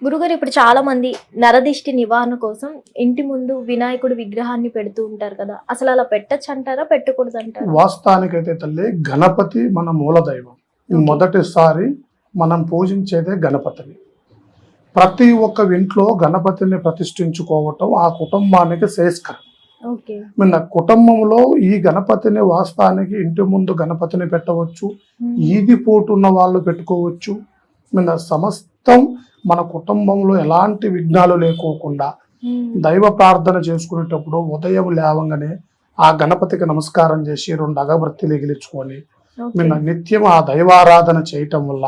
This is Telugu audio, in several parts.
గురుగారు ఇప్పుడు చాలా మంది నరదిష్టి నివారణ కోసం ఇంటి ముందు వినాయకుడి విగ్రహాన్ని పెడుతూ ఉంటారు కదా, అసలు అలా పెట్టచ్చు అంటారా, పెట్టకూడదు అంటారా? వాస్తవానికైతే తల్లి గణపతి మన మూల దైవం. మొదటిసారి మనం పూజించేదే గణపతిని. ప్రతి ఒక్క ఇంట్లో గణపతిని ప్రతిష్ఠించుకోవటం ఆ కుటుంబానికి శ్రేయస్కరం. కుటుంబంలో ఈ గణపతిని వాస్తవానికి ఇంటి ముందు గణపతిని పెట్టవచ్చు, ఈది పోటు ఉన్న వాళ్ళు పెట్టుకోవచ్చు. సమస్తం మన కుటుంబంలో ఎలాంటి విఘ్నాలు లేకోకుండా దైవ ప్రార్థన చేసుకునేటప్పుడు ఉదయం లేవంగానే ఆ గణపతికి నమస్కారం చేసి 2 అగరబత్తీలు ఎగిలించుకొని నిత్యం ఆ దైవారాధన చేయటం వల్ల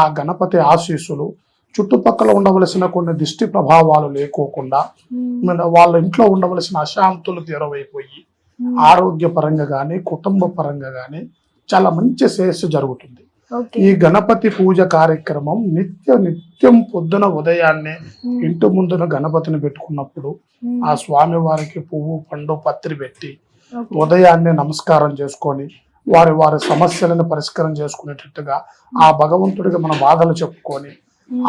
ఆ గణపతి ఆశీస్సులు చుట్టుపక్కల ఉండవలసిన కొన్ని దిష్టి ప్రభావాలు లేకోకుండా వాళ్ళ ఇంట్లో ఉండవలసిన అశాంతులు తీరవైపోయి ఆరోగ్యపరంగా గాని కుటుంబ పరంగా గాని చాలా మంచి శ్రేయస్సు జరుగుతుంది. ఈ గణపతి పూజ కార్యక్రమం నిత్యం పొద్దున ఉదయాన్నే ఇంటి ముందున గణపతిని పెట్టుకున్నప్పుడు ఆ స్వామి వారికి పువ్వు పండు పత్రి పెట్టి ఉదయాన్నే నమస్కారం చేసుకొని వారి సమస్యలను పరిష్కారం చేసుకునేటట్టుగా ఆ భగవంతుడికి మన బాధలు చెప్పుకొని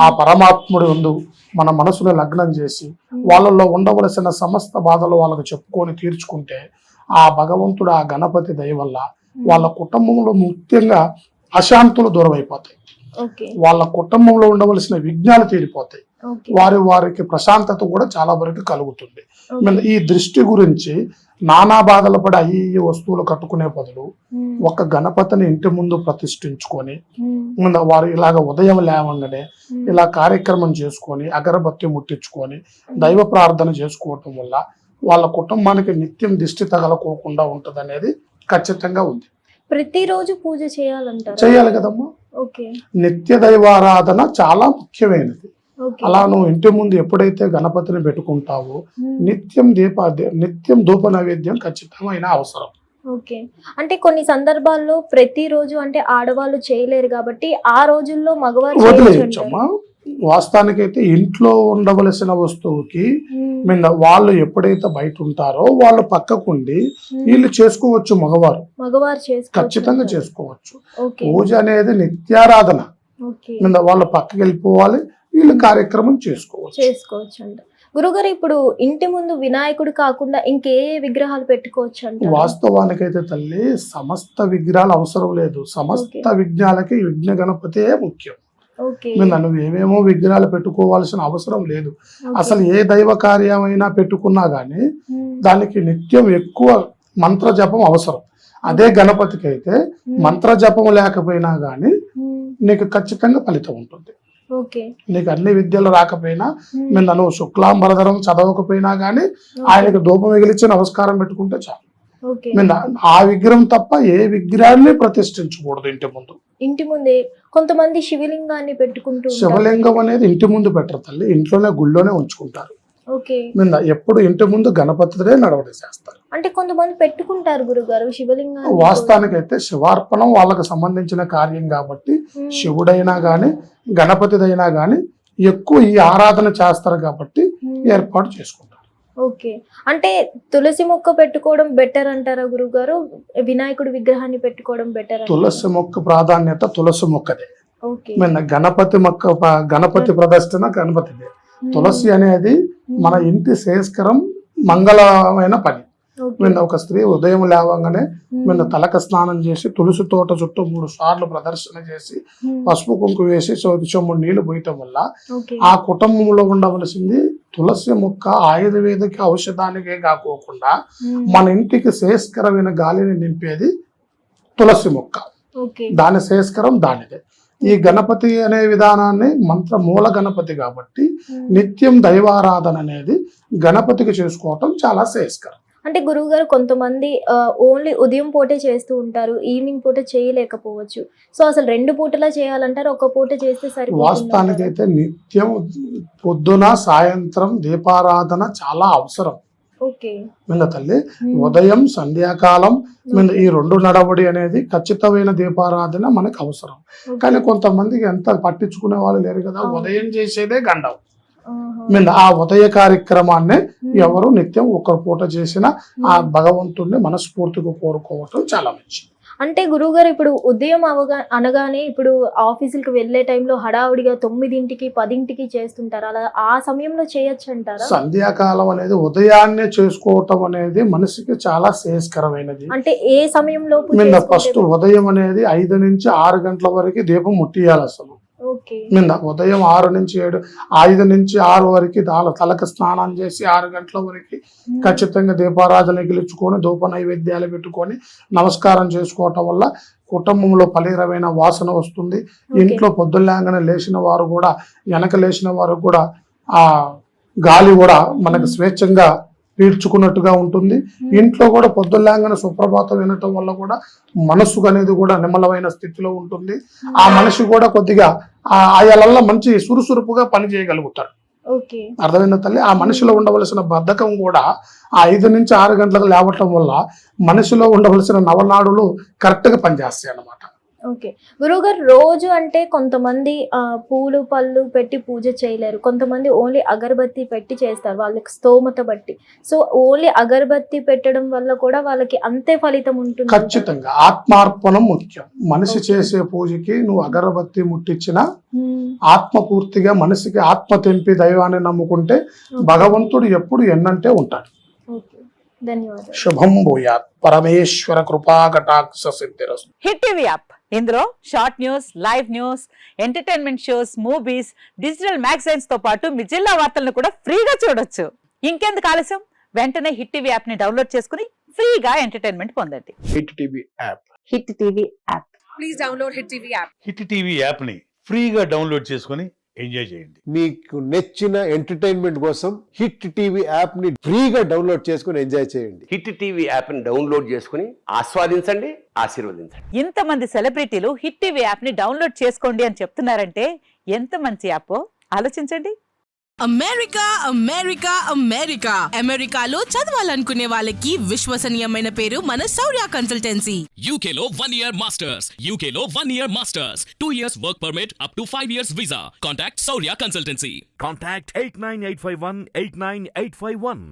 ఆ పరమాత్ముడి ముందు మన మనసును లగ్నం చేసి వాళ్ళలో ఉండవలసిన సమస్త బాధలు వాళ్ళకు చెప్పుకొని తీర్చుకుంటే ఆ భగవంతుడు ఆ గణపతి దయ వల్ల వాళ్ళ కుటుంబంలో ముఖ్యంగా అశాంతులు దూరం అయిపోతాయి, వాళ్ళ కుటుంబంలో ఉండవలసిన విఘ్నాలు తీరిపోతాయి, వారికి ప్రశాంతత కూడా చాలా వరకు కలుగుతుంది. ఈ దృష్టి గురించి నానా బాధలు పడి ఈ వస్తువులు కట్టుకునే బదులు ఒక గణపతిని ఇంటి ముందు ప్రతిష్ఠించుకొని వారు ఇలాగ ఉదయం లేవంగానే ఇలా కార్యక్రమం చేసుకొని అగరబత్తి ముట్టించుకొని దైవ ప్రార్థన చేసుకోవటం వల్ల వాళ్ళ కుటుంబానికి నిత్యం దిష్టి తగలకోకుండా ఉంటది అనేది ఖచ్చితంగా ఉంది. ప్రతిరోజు పూజ చేయాలి కదమ్మా. నిత్య దైవారాధన చాలా ముఖ్యమైనది. అలా నువ్వు ఇంటి ముందు ఎప్పుడైతే గణపతిని పెట్టుకుంటావో నిత్యం ధూప నైవేద్యం ఖచ్చితమైన అవసరం. అంటే కొన్ని సందర్భాల్లో ప్రతిరోజు అంటే ఆడవాళ్ళు చేయలేరు కాబట్టి ఆ రోజుల్లో మగవారు వదిలేయచ్చమ్మా. వాస్తవానికైతే ఇంట్లో ఉండవలసిన వస్తువుకి వాళ్ళు ఎప్పుడైతే బయట ఉంటారో వాళ్ళు పక్కకుండి వీళ్ళు చేసుకోవచ్చు. మగవారు ఖచ్చితంగా చేసుకోవచ్చు. పూజ అనేది నిత్యారాధన. వాళ్ళు పక్కకి వెళ్ళిపోవాలి, వీళ్ళు కార్యక్రమం చేసుకోవచ్చు అంట. గురుగారు ఇప్పుడు ఇంటి ముందు వినాయకుడు కాకుండా ఇంకే విగ్రహాలు పెట్టుకోవచ్చు అంట? వాస్తవానికైతే తల్లి సమస్త విగ్రహాలు అవసరం లేదు. సమస్త విఘ్నాలకి విఘ్న గణపతే ముఖ్యం. నువ్వు ఏమేమో విగ్రహాలు పెట్టుకోవాల్సిన అవసరం లేదు. అసలు ఏ దైవ కార్యమైనా పెట్టుకున్నా గానీ దానికి నిత్యం ఎక్కువ మంత్ర జపం అవసరం. అదే గణపతికి అయితే మంత్ర జపం లేకపోయినా గానీ నీకు ఖచ్చితంగా ఫలితం ఉంటుంది. నీకు అన్ని విద్యలు రాకపోయినా నువ్వు శుక్లాంబరధరం చదవకపోయినా గానీ ఆయనకు ధూపం మిగిలిచ్చి నమస్కారం పెట్టుకుంటే చాలు. ఆ విగ్రహం తప్ప ఏ విగ్రహాన్ని ప్రతిష్ఠించకూడదు ఇంటి ముందే. కొంతమంది శివలింగాన్ని పెట్టుకుంటూ శివలింగం అనేది ఇంటి ముందు పెట్టరు తల్లి, ఇంట్లోనే గుళ్ళోనే ఉంచుకుంటారు. ఎప్పుడు ఇంటి ముందు గణపతిదే నడవడి చేస్తారు. అంటే కొంతమంది పెట్టుకుంటారు గురుగారు శివలింగాన్ని. వాస్తవానికైతే శివార్పణం వాళ్ళకి సంబంధించిన కార్యం కాబట్టి శివుడైనా గాని గణపతిదైనా గాని ఎక్కువ ఈ ఆరాధన చేస్తారు కాబట్టి ఏర్పాటు చేసుకుంటారు. అంటే తులసి మొక్క పెట్టుకోవడం బెటర్ అంటారా గురుగారు, వినాయకుడి విగ్రహాన్ని పెట్టుకోవడం బెటర్? తులసి మొక్క ప్రాధాన్యత తులసి మొక్కదే. గణపతి ప్రదర్శన గణపతిదే. తులసి అనేది మన ఇంటి శ్రేయస్కరం మంగళమైన పని. ఒక స్త్రీ ఉదయం లేవగానే తలక స్నానం చేసి తులసి తోట చుట్టూ 3 సార్లు ప్రదర్శన చేసి పసుపు కుంకు వేసి చెమ్ముడు నీళ్లు పోయటం వల్ల ఆ కుటుంబంలో ఉండవలసింది తులసి మొక్క ఆయుర్వేదిక ఔషధానికే కాకోకుండా మన ఇంటికి శ్రేయస్కరమైన గాలిని నింపేది తులసి మొక్క. దాని శ్రేయస్కరం దానిదే. ఈ గణపతి అనే విధానాన్ని మూల గణపతి కాబట్టి నిత్యం దైవారాధన అనేది గణపతికి చేసుకోవటం చాలా శ్రేయస్కరం. అంటే గురువు గారు కొంతమంది ఓన్లీ ఉదయం పూటే చేస్తూ ఉంటారు, ఈవినింగ్ పూట చేయలేకపోవచ్చు. సో అసలు 2 పూటలా చేయాలంటారు, ఒక పూట చేస్తే సరిపోతుంది? వాస్తవానికైతే నిత్యం పొద్దున సాయంత్రం దీపారాధన చాలా అవసరం. తల్లి ఉదయం సంధ్యాకాలం ఈ 2 నడవడి అనేది ఖచ్చితమైన దీపారాధన మనకు అవసరం. కానీ కొంతమందికి ఎంత పట్టించుకునే వాళ్ళు లేరు కదా, ఉదయం చేసేదే గండం. ఆ ఉదయ కార్యక్రమాన్ని ఎవరు నిత్యం 1 పూట చేసిన ఆ భగవంతుడిని మనస్ఫూర్తిగా కోరుకోవటం చాలా మంచిది. అంటే గురువుగారు ఇప్పుడు ఉదయం అనగానే ఇప్పుడు ఆఫీసులకు వెళ్ళే టైంలో హడావుడిగా 9కి 10కి చేస్తుంటారు. అలా ఆ సమయంలో చేయొచ్చు అంటారా? సంధ్యాకాలం అనేది ఉదయాన్నే చేసుకోవటం అనేది మనిషికి చాలా శ్రేయస్కరమైనది. అంటే ఏ సమయంలో ఫస్ట్ ఉదయం అనేది 5 నుంచి 6 గంటల వరకు దీపం ముట్టియాలి అసలు. ఉదయం 6 నుంచి 7, 5 నుంచి 6 వరకు తలకు స్నానం చేసి 6 గంటల వరకు ఖచ్చితంగా దీపారాధన గెలుచుకొని ధూప నైవేద్యాలు పెట్టుకొని నమస్కారం చేసుకోవటం వల్ల కుటుంబంలో పలిరమైన వాసన వస్తుంది. ఇంట్లో పొద్దుల్లాగానే లేచిన వారు కూడా వెనక లేచిన వారు కూడా ఆ గాలి కూడా మనకు స్వేచ్ఛంగా పీడ్చుకున్నట్టుగా ఉంటుంది. ఇంట్లో కూడా పొద్దుల్లాగానే సుప్రభాతం వినటం వల్ల కూడా మనస్సు అనేది కూడా నిమ్మలమైన స్థితిలో ఉంటుంది. ఆ మనిషి కూడా కొద్దిగా ఆయనల్లో మంచి సురుసురుపుగా పని చేయగలుగుతాడు. అర్థమైందా తల్లి? ఆ మనిషిలో ఉండవలసిన బద్ధకం కూడా ఆ 5 నుంచి 6 గంటలకు లేవటం వల్ల మనిషిలో ఉండవలసిన నవనాడులు కరెక్ట్ గా పనిచేస్తాయి అన్నమాట. ఓకే గురువుగారు, రోజు అంటే కొంతమంది పూలు పళ్ళు పెట్టి పూజ చేయలేరు, కొంతమంది ఓన్లీ అగరబత్తి పెట్టి చేస్తారు వాళ్ళకి స్తోమత బట్టి. సో ఓన్లీ అగరబత్తి పెట్టడం వల్ల కూడా వాళ్ళకి అంతే ఫలితం ఉంటుంది? ఖచ్చితంగా ఆత్మార్పణం ముఖ్యం. మనిషి చేసే పూజకి నువ్వు అగరబత్తి ముట్టించినా ఆత్మ పూర్తిగా మనిషికి ఆత్మ తెంపి దైవాన్ని నమ్ముకుంటే భగవంతుడు ఎప్పుడు ఎన్నంటే ఉంటాడు. ధన్యవాదాలు. శుభం భూయాత్. పరమేశ్వర కృపా కటాక్ష సిద్ధిరస్తు. హిట్ టీవీ యాప్, ఇందులో short news, live news, entertainment shows, movies, digital magazines తో పాటు మీ జిల్లా వార్తలను కూడా ఫ్రీగా చూడొచ్చు. ఇంకెందుకు ఆలస్యం, వెంటనే హిట్ టీవీ యాప్ ని డౌన్లోడ్ చేసుకుని ఫ్రీగా ఎంటర్టైన్మెంట్ పొందండి. Hit TV app. Hit TV app. Please download hit TV app. Hit TV app ని ఫ్రీగా డౌన్లోడ్ చేసుకుని ఎంజాయ్ చేయండి. మీకు నచ్చిన ఎంటర్టైన్మెంట్ కోసం హిట్ టీవీ యాప్ ని ఫ్రీగా డౌన్లోడ్ చేసుకుని ఎంజాయ్ చేయండి. హిట్ టీవీ యాప్ ని డౌన్లోడ్ చేసుకుని ఆస్వాదించండి, ఆశీర్వదించండి. ఇంతమంది సెలబ్రిటీలు హిట్ టీవీ యాప్ ని డౌన్లోడ్ చేసుకోండి అని చెప్తున్నారంటే ఎంత మంచి యాప్ ఆలోచించండి. అమెరికా అమెరికా అమెరికా అమెరికాలో చదవాలనుకునే వాళ్ళకి విశ్వసనీయమైన పేరు మన శౌర్య కన్సల్టెన్సీ. UK లో 1 year masters, UK లో 1 year masters, 2 years work permit up to 5 years visa. Contact Saurya Consultancy. Contact 89851 89851.